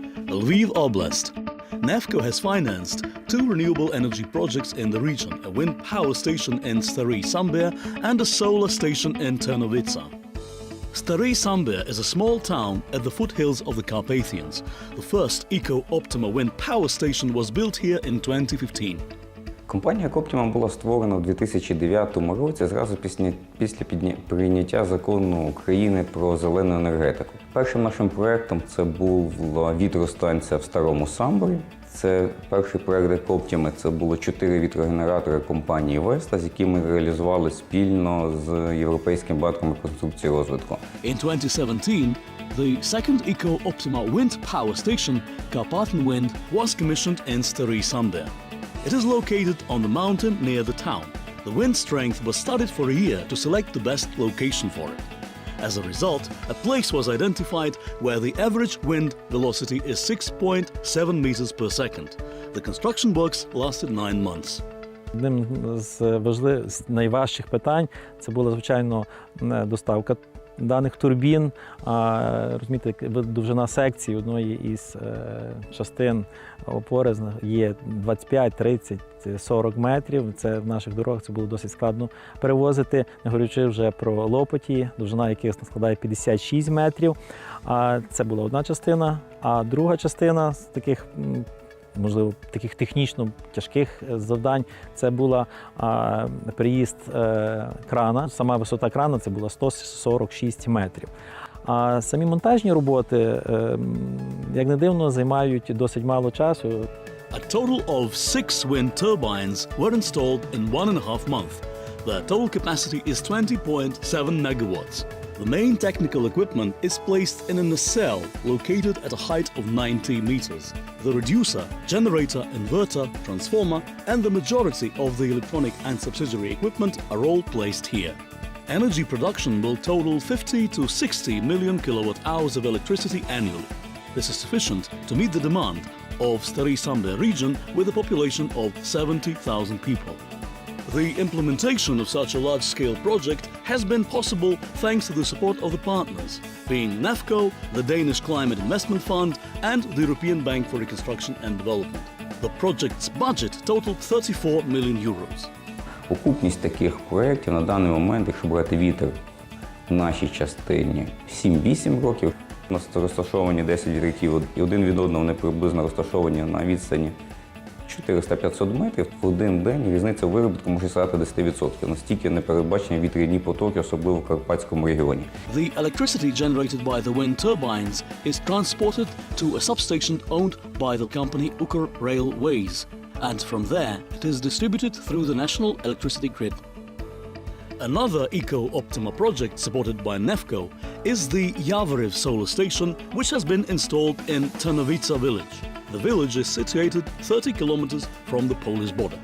Lviv Oblast. NEFCO has financed 2 renewable energy projects in the region, a wind power station in Stary Sambir and a solar station in Ternowitsa. Stary Sambir is a small town at the foothills of the Carpathians. The first OPTIMA wind power station was built here in 2015. Компанія OPTIMA була створена у 2009 році, зразу після прийняття закону України про зелену енергетику. Першим нашим проєктом це була вітростанція в Старому Самборі. Це перший проєкт OPTIMA, це було 4 вітрогенератори компанії Vestas, які ми реалізували спільно з Європейським банком реконструкції і розвитку. In 2017, the second OPTIMA wind power station, Carpathian Wind, was commissioned in Stary Sambir. It is located on the mountain near the town. The wind strength was studied for a year to select the best location for it. As a result, a place was identified where the average wind velocity is 6.7 meters per second. The construction works lasted 9 months. Одним з найважчих питань це була, звичайно, доставка даних турбін. Розумієте, довжина секції одної із частин опори є 25, 30, 40 метрів. Це в наших дорогах це було досить складно перевозити, не говорячи вже про лопаті, довжина яких складає 56 метрів. Це була одна частина, а друга частина з таких, можливо, таких технічно тяжких завдань, це була приїзд крана. Сама висота крана це була 146 метрів. А самі монтажні роботи, як не дивно, займають досить мало часу. A total of 6 wind turbines were installed in 1.5 months. The total capacity is 20.7 megawatts. The main technical equipment is placed in a nacelle located at a height of 90 meters. The reducer, generator, inverter, transformer, and the majority of the electronic and subsidiary equipment are all placed here. Energy production will total 50 to 60 million kilowatt hours of electricity annually. This is sufficient to meet the demand of Stary Sambir region with a population of 70,000 people. The implementation of such a large-scale project has been possible thanks to the support of the partners, being NEFCO, the Danish Climate Investment Fund, and the European Bank for Reconstruction and Development. The project's budget totaled 34 million euros. Окупність таких проєктів на даний момент, якщо брати вітер в нашій частині, 7-8 років. У нас розташовані 10 вітряків, і один від одного вони приблизно розташовані на відстані 400-500 метрів. В один день різниця виробітку може сягати 10%. Настільки непередбачені вітряні потоки, особливо в Карпатському регіоні. The electricity generated by the wind turbines is transported to a substation owned by the company Ukr-Railways, and from there it is distributed through the national electricity grid. Another OPTIMA project supported by NEFCO is the Yavoriv solar station, which has been installed in Ternowitsa village. The village is situated 30 kilometers from the Polish border.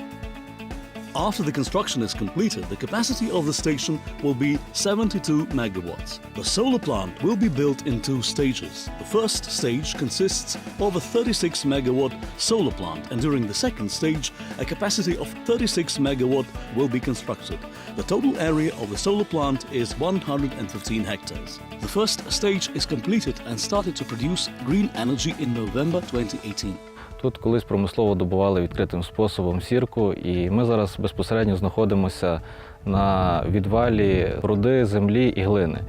After the construction is completed, the capacity of the station will be 72 megawatts. The solar plant will be built in 2 stages. The first stage consists of a 36 megawatt solar plant, and during the second stage, a capacity of 36 megawatt will be constructed. The total area of the solar plant is 115 hectares. The first stage is completed and started to produce green energy in November 2018. Тут колись промислово добували відкритим способом сірку, і ми зараз безпосередньо знаходимося на відвалі руди, землі і глини,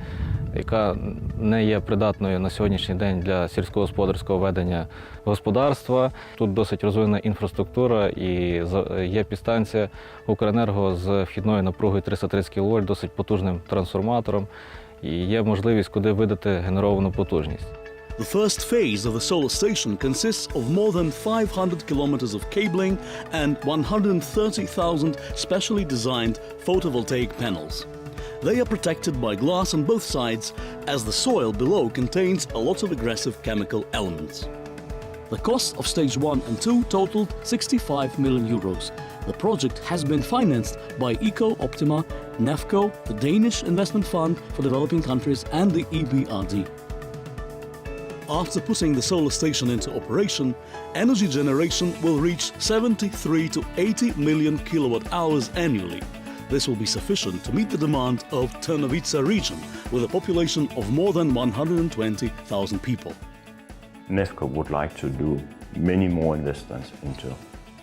яка не є придатною на сьогоднішній день для сільськогосподарського ведення господарства. Тут досить розвинена інфраструктура і є підстанція Укренерго з вхідною напругою 330 кВт, досить потужним трансформатором, і є можливість куди видати генеровану потужність. The first phase of the solar station consists of more than 500 kilometers of cabling and 130,000 specially designed photovoltaic panels. They are protected by glass on both sides, as the soil below contains a lot of aggressive chemical elements. The cost of stage 1 and 2 totaled 65 million euros. The project has been financed by OPTIMA, NEFCO, the Danish Investment Fund for Developing Countries, and the EBRD. After putting the solar station into operation, energy generation will reach 73 to 80 million kilowatt hours annually. This will be sufficient to meet the demand of Ternowitsa region, with a population of more than 120,000 people. NEFCO would like to do many more investments into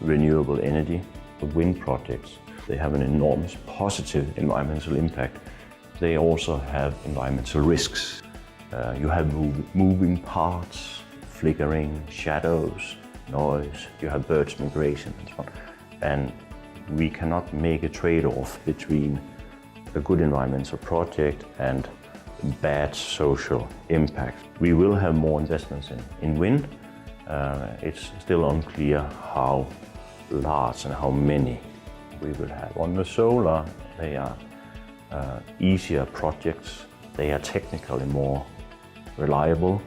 renewable energy. The wind projects, they have an enormous positive environmental impact. They also have environmental risks. You have moving parts, flickering, shadows, noise, you have birds migration and so on. And we cannot make a trade-off between a good environmental project and bad social impact. We will have more investments in wind. It's still unclear how large and how many we will have. On the solar, they are easier projects. They are technically more reliable.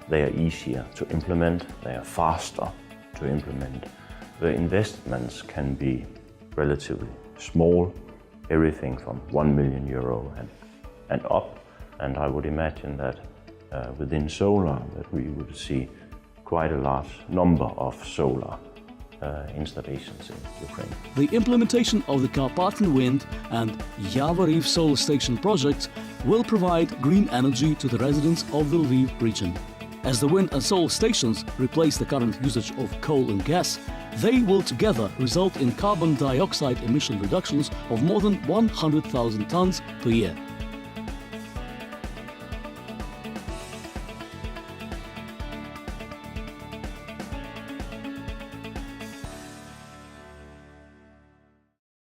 They are easier to implement. They are faster to implement. The investments can be relatively small, everything from €1 million and up. And I would imagine that within solar that we would see quite a large number of solar installations in Ukraine. The implementation of the Karpathin Wind and Lviv solar station projects will provide green energy to the residents of the Lviv region. As the wind and solar stations replace the current usage of coal and gas, they will together result in carbon dioxide emission reductions of more than 100,000 tons per year.